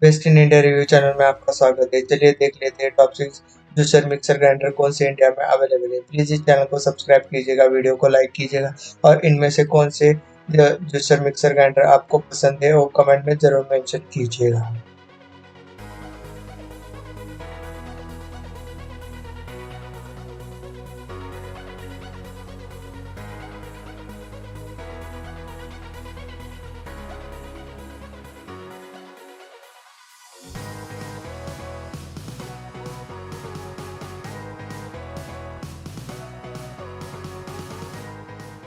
Best in India review channel में आपका स्वागत है। चलिए देख लेते हैं टॉप 6 जूसर मिक्सर ग्राइंडर कौन से इंडिया में अवेलेबल है। प्लीज इस चैनल को सब्सक्राइब कीजिएगा, वीडियो को लाइक कीजिएगा और इनमें से कौन से जूसर मिक्सर ग्राइंडर आपको पसंद है वो कमेंट में जरूर मेंशन कीजिएगा।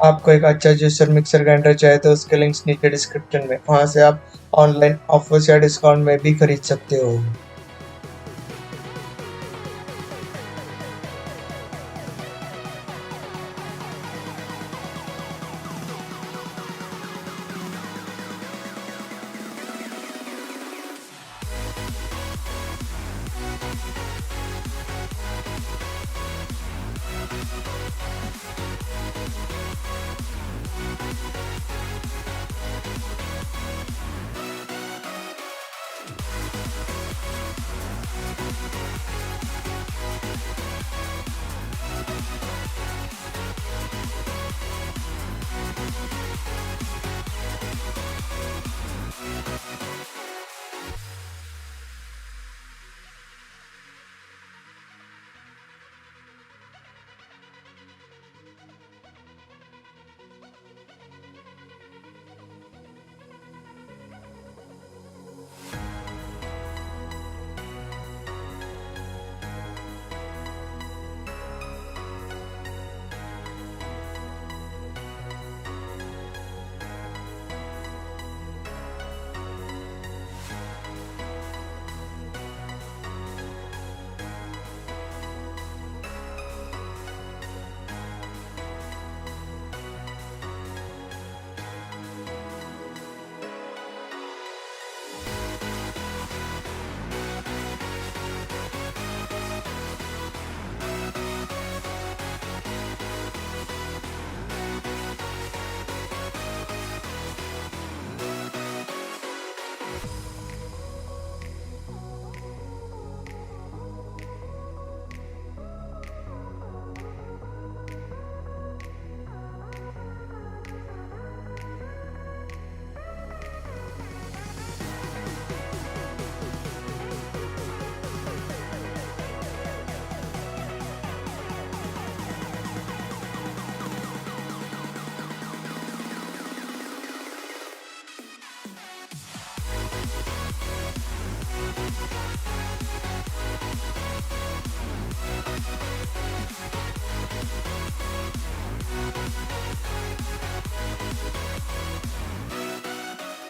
आपको एक अच्छा जूसर मिक्सर ग्राइंडर चाहिए तो उसके लिंक्स नीचे डिस्क्रिप्शन में, वहां से आप ऑनलाइन ऑफर्स या डिस्काउंट में भी खरीद सकते हो।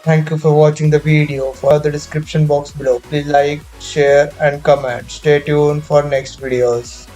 Thank you for watching the video. For the description box below, please like, share and comment. Stay tuned for next videos.